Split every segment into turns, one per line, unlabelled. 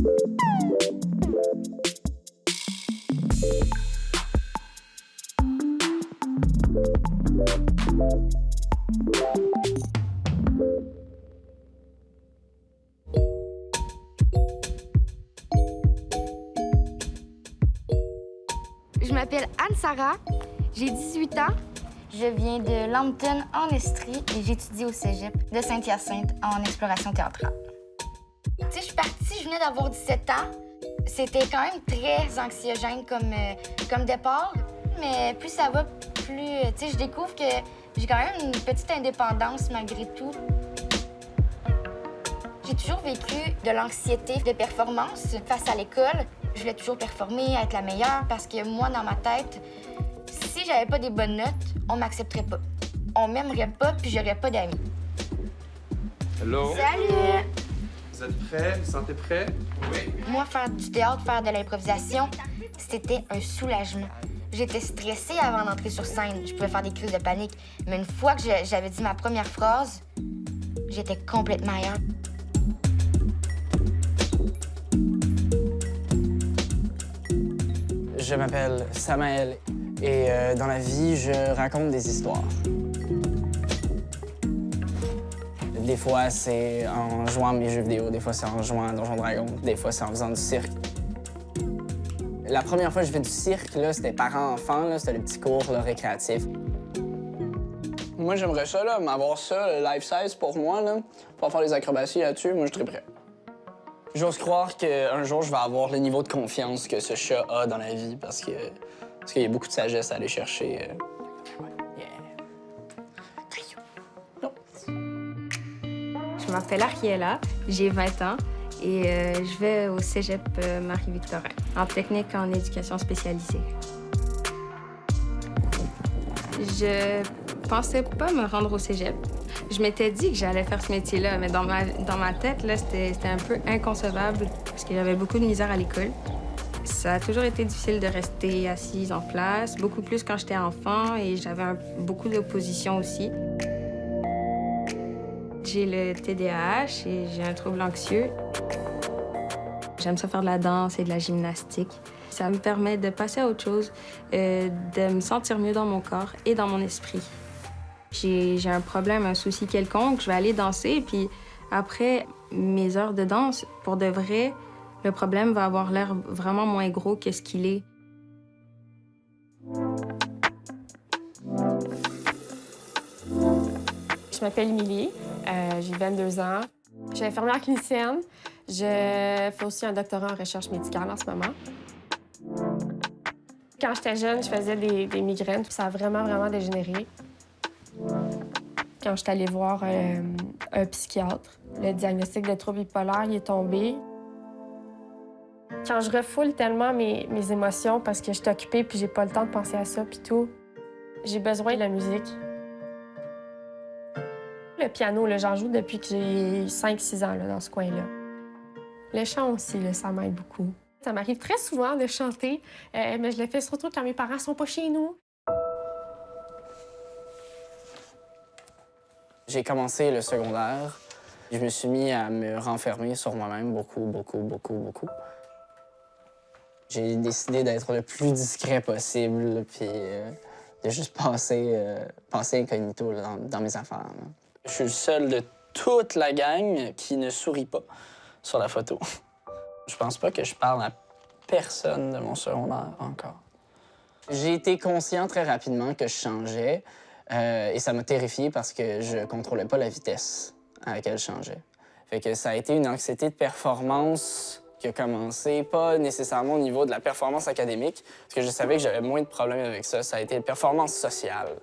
Je m'appelle Anne-Sara, j'ai 18 ans. Je viens de Lambton, en Estrie, et j'étudie au cégep de Saint-Hyacinthe en exploration théâtrale. Tu sais, je suis partie, je venais d'avoir 17 ans. C'était quand même très anxiogène comme départ, mais plus ça va, plus, tu sais, je découvre que j'ai quand même une petite indépendance malgré tout. J'ai toujours vécu de l'anxiété de performance face à l'école. Je voulais toujours performer, être la meilleure, parce que moi, dans ma tête, si j'avais pas des bonnes notes, on m'accepterait pas. On m'aimerait pas, puis j'aurais pas d'amis.
Hello.
Salut!
Vous êtes prêts? Vous sentez prêts? Oui.
Moi, faire du théâtre, faire de l'improvisation, c'était un soulagement. J'étais stressée avant d'entrer sur scène. Je pouvais faire des crises de panique. Mais une fois que j'avais dit ma première phrase, j'étais complètement ailleurs.
Je m'appelle Samael et dans la vie, je raconte des histoires. Des fois, c'est en jouant à mes jeux vidéo, des fois, c'est en jouant à Donjons Dragons, des fois, c'est en faisant du cirque. La première fois que je fais du cirque, là, c'était parents-enfants, c'était le petit cours là, récréatif. Moi, j'aimerais ça, là, m'avoir ça, le life-size pour moi, là, pour faire les acrobaties là-dessus. Moi, je suis très prêt. J'ose croire qu'un jour, je vais avoir le niveau de confiance que ce chat a dans la vie parce qu'il y a beaucoup de sagesse à aller chercher.
Je m'appelle Ariella, j'ai 20 ans et je vais au cégep Marie-Victorin, en technique en éducation spécialisée. Je pensais pas me rendre au cégep. Je m'étais dit que j'allais faire ce métier-là, mais dans ma tête, là, c'était un peu inconcevable parce que j'avais beaucoup de misère à l'école. Ça a toujours été difficile de rester assise en place, beaucoup plus quand j'étais enfant et j'avais beaucoup d'opposition aussi. J'ai le TDAH et j'ai un trouble anxieux. J'aime ça faire de la danse et de la gymnastique. Ça me permet de passer à autre chose, de me sentir mieux dans mon corps et dans mon esprit. J'ai un problème, un souci quelconque, je vais aller danser, puis après mes heures de danse, pour de vrai, le problème va avoir l'air vraiment moins gros que ce qu'il est.
Je m'appelle Émilie, j'ai 22 ans. Je suis infirmière clinicienne. Je fais aussi un doctorat en recherche médicale en ce moment. Quand j'étais jeune, je faisais des migraines, puis ça a vraiment dégénéré. Quand je suis allée voir un psychiatre, le diagnostic de trouble bipolaire il est tombé. Quand je refoule tellement mes émotions parce que je suis occupée puis j'ai pas le temps de penser à ça puis tout, j'ai besoin de la musique. Le piano, j'en joue depuis que j'ai 5-6 ans là, dans ce coin-là. Le chant aussi, là, ça m'aide beaucoup. Ça m'arrive très souvent de chanter, mais je le fais surtout quand mes parents sont pas chez nous.
J'ai commencé le secondaire. Je me suis mis à me renfermer sur moi-même beaucoup. J'ai décidé d'être le plus discret possible, puis de juste passer incognito là, dans mes affaires. Là. Je suis le seul de toute la gang qui ne sourit pas sur la photo. Je pense pas que je parle à personne de mon secondaire encore. J'ai été conscient très rapidement que je changeais et ça m'a terrifié parce que je contrôlais pas la vitesse à laquelle je changeais. Fait que ça a été une anxiété de performance qui a commencé, pas nécessairement au niveau de la performance académique, parce que je savais que j'avais moins de problèmes avec ça. Ça a été la performance sociale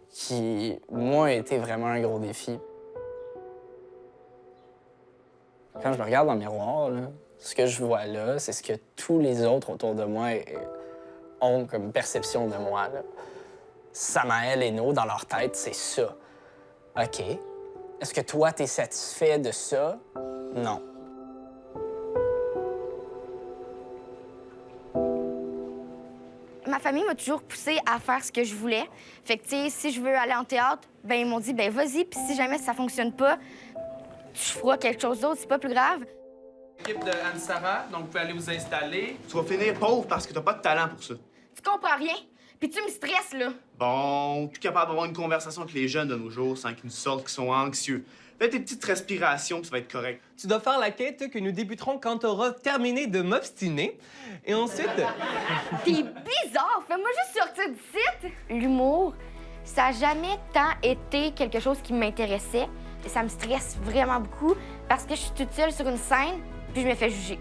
qui, moi, a été vraiment un gros défi. Quand je me regarde dans le miroir, là, ce que je vois là, c'est ce que tous les autres autour de moi ont comme perception de moi. Là. Samael et No, dans leur tête, c'est ça. OK. Est-ce que toi, t'es satisfait de ça? Non.
Ma famille m'a toujours poussée à faire ce que je voulais. Fait que, tu sais, si je veux aller en théâtre, ben ils m'ont dit, ben vas-y, puis si jamais ça fonctionne pas, tu feras quelque chose d'autre, c'est pas plus grave.
Équipe de Anne-Sara, donc vous pouvez aller vous installer.
Tu vas finir pauvre parce que t'as pas de talent pour ça.
Tu comprends rien. Puis tu me stresses, là.
Bon, plus capable d'avoir une conversation avec les jeunes de nos jours sans qu'ils nous sortent qu'ils sont anxieux. Fais tes petites respirations, puis ça va être correct.
Tu dois faire la quête que nous débuterons quand tu auras terminé de m'obstiner. Et ensuite...
T'es bizarre! Fais-moi juste sortir du site! L'humour, ça a jamais tant été quelque chose qui m'intéressait. Ça me stresse vraiment beaucoup parce que je suis toute seule sur une scène puis je me fais juger.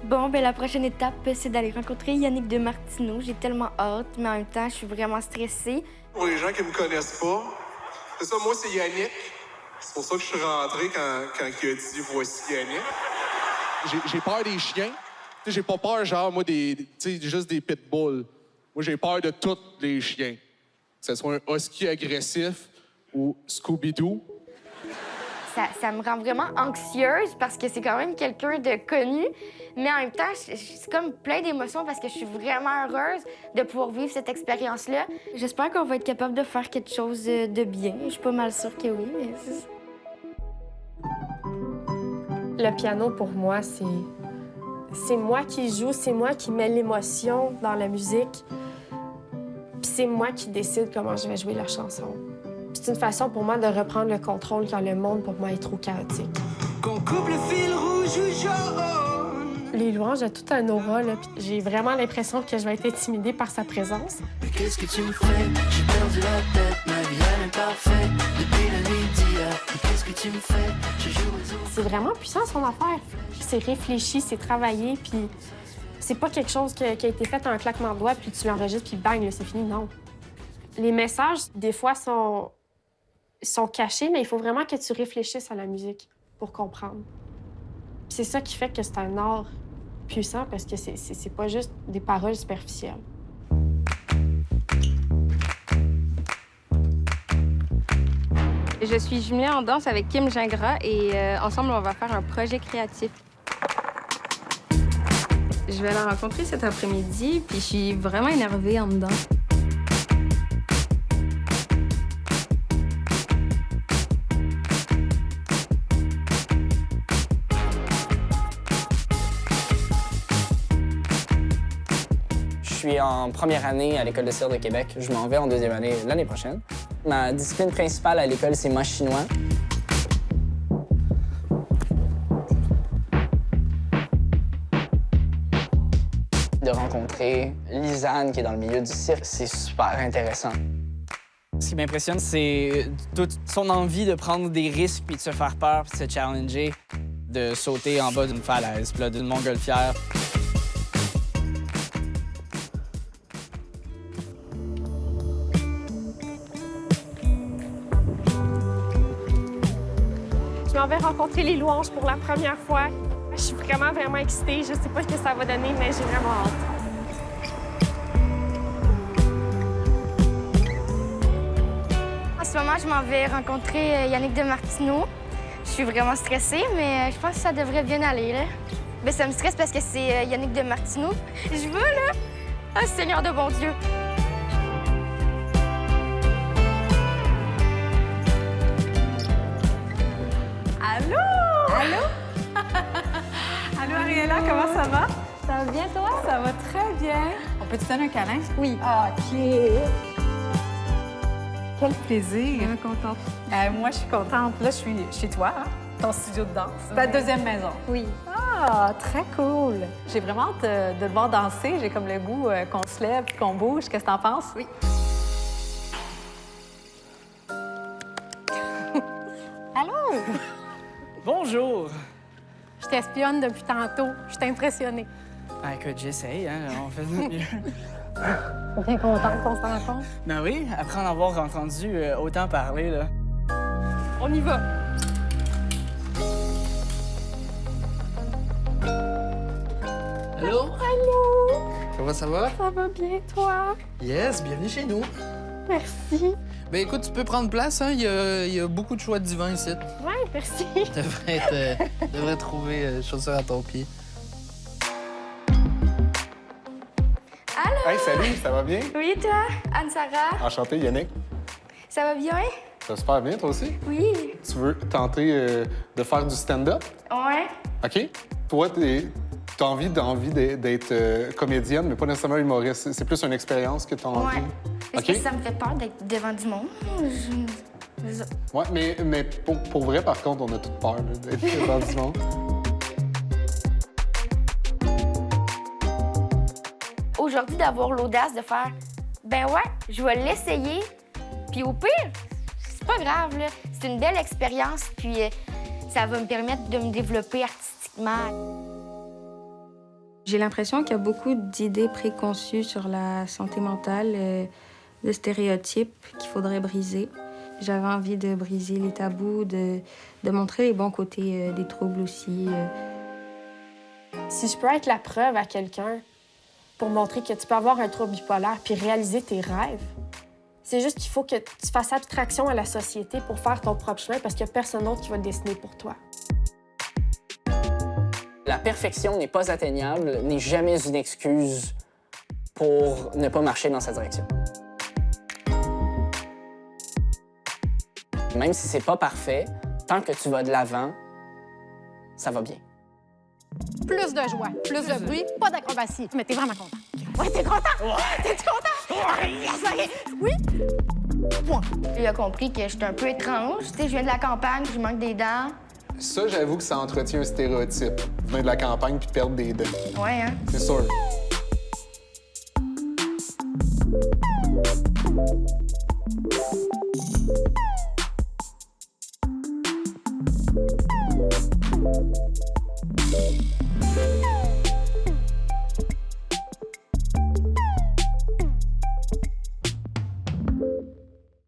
Bon, ben la prochaine étape, c'est d'aller rencontrer Yannick de Martineau. J'ai tellement hâte, mais en même temps, je suis vraiment stressée.
Pour les gens qui me connaissent pas, c'est ça, moi, c'est Yannick. C'est pour ça que je suis rentré quand il a dit « Voici Yannick ». J'ai peur des chiens. Tu sais, j'ai pas peur, genre, moi, juste des pitbulls. Moi, j'ai peur de tous les chiens. Que ce soit un husky agressif ou Scooby-Doo.
Ça me rend vraiment anxieuse parce que c'est quand même quelqu'un de connu. Mais en même temps, c'est comme plein d'émotions parce que je suis vraiment heureuse de pouvoir vivre cette expérience-là. J'espère qu'on va être capable de faire quelque chose de bien. Je suis pas mal sûre que oui, mais...
Le piano, pour moi, c'est moi qui joue, c'est moi qui mets l'émotion dans la musique. Puis c'est moi qui décide comment je vais jouer la chanson. C'est une façon pour moi de reprendre le contrôle quand le monde, pour moi, est trop chaotique.
Qu'on coupe le fil rouge ou jaune.
Les louanges ont tout un aura, là, puis j'ai vraiment l'impression que je vais être intimidée par sa présence.
Mais qu'est-ce que tu me fais? J'ai perdu la tête, ma vie elle est parfaite. Depuis la nuit d'hier, mais qu'est-ce que tu me fais? Je joue aux autres.
C'est vraiment puissant, son affaire. C'est réfléchi, c'est travaillé, puis c'est pas quelque chose qui a été fait en un claquement de doigts, puis tu l'enregistres, puis bang, là, c'est fini, non. Les messages, des fois, sont cachés, mais il faut vraiment que tu réfléchisses à la musique pour comprendre. Puis c'est ça qui fait que c'est un art puissant, parce que c'est pas juste des paroles superficielles.
Je suis jumelée en danse avec Kim Gingras et ensemble, on va faire un projet créatif. Je vais la rencontrer cet après-midi, puis je suis vraiment énervée en dedans.
Je suis en première année à l'École de cirque de Québec. Je m'en vais en deuxième année l'année prochaine. Ma discipline principale à l'école, c'est moche chinois. De rencontrer Lisanne, qui est dans le milieu du cirque, c'est super intéressant. Ce qui m'impressionne, c'est toute son envie de prendre des risques, puis de se faire peur, puis de se challenger, de sauter en bas d'une falaise, puis là, d'une montgolfière.
Je m'en vais rencontrer les louanges pour la première fois. Je suis vraiment, vraiment excitée. Je sais pas ce que ça va donner, mais j'ai vraiment hâte.
En ce moment, je m'en vais rencontrer Yannick de Martineau. Je suis vraiment stressée, mais je pense que ça devrait bien aller, là. Mais ça me stresse parce que c'est Yannick de Martineau. Je veux, là! Ah, Seigneur de bon Dieu!
Allô? Allô? Allô, Ariella, comment ça va?
Ça va bien, toi?
Ça va très bien. On peut te donner un câlin?
Oui.
OK. Quel plaisir.
Je suis contente.
Moi, je suis contente. Là, je suis chez toi, hein? Ton studio de danse. Ta deuxième maison.
Oui.
Ah, très cool. J'ai vraiment hâte de te voir danser. J'ai comme le goût qu'on se lève, qu'on bouge. Qu'est-ce que t'en penses?
Oui.
Allô?
Bonjour!
Je t'espionne depuis tantôt. Je suis impressionnée.
Ah, écoute, j'essaye, hein, on fait de notre mieux.
Bien contente qu'on se rencontre.
Ben oui, après en avoir entendu autant parler, là.
On y va.
Allô?
Allô?
Comment ça va?
Ça va bien, toi?
Yes, bienvenue chez nous.
Merci.
Ben écoute, tu peux prendre place, hein? Il y a beaucoup de choix de divans ici.
Ouais, merci.
Tu devrais trouver chaussures à ton pied.
Allô?
Hey, salut, ça va bien?
Oui, toi? Anne-Sara?
Enchanté, Yannick.
Ça va bien?
Ça va super bien, toi aussi?
Oui.
Tu veux tenter de faire du stand-up?
Ouais.
OK. Toi, t'as envie d'être comédienne, mais pas nécessairement humoriste. C'est plus une expérience que t'as envie.
Ouais. Parce
OK.
que ça me fait peur d'être devant du monde.
Ouais, mais pour vrai, par contre, on a toute peur là, d'être devant du monde.
Aujourd'hui, d'avoir l'audace de faire ben ouais, je vais l'essayer, puis au pire, c'est pas grave, là. C'est une belle expérience, puis ça va me permettre de me développer artistiquement.
J'ai l'impression qu'il y a beaucoup d'idées préconçues sur la santé mentale, de stéréotypes qu'il faudrait briser. J'avais envie de briser les tabous, de montrer les bons côtés des troubles aussi.
Si je peux être la preuve à quelqu'un pour montrer que tu peux avoir un trouble bipolaire puis réaliser tes rêves, c'est juste qu'il faut que tu fasses abstraction à la société pour faire ton propre chemin parce qu'il n'y a personne d'autre qui va le dessiner pour toi.
La perfection n'est pas atteignable, n'est jamais une excuse pour ne pas marcher dans sa direction. Même si c'est pas parfait, tant que tu vas de l'avant, ça va bien.
Plus de joie, plus de bruit, pas d'acrobatie. Mais t'es vraiment content. Ouais, t'es content? Ouais. T'es content? Yes, oui? Point.
Il a compris que j'étais un peu étrange. Tu sais, je viens de la campagne, je manque des dents.
Ça, j'avoue que ça entretient un stéréotype. Venir de la campagne puis perdre des dents.
Ouais, hein?
C'est sûr.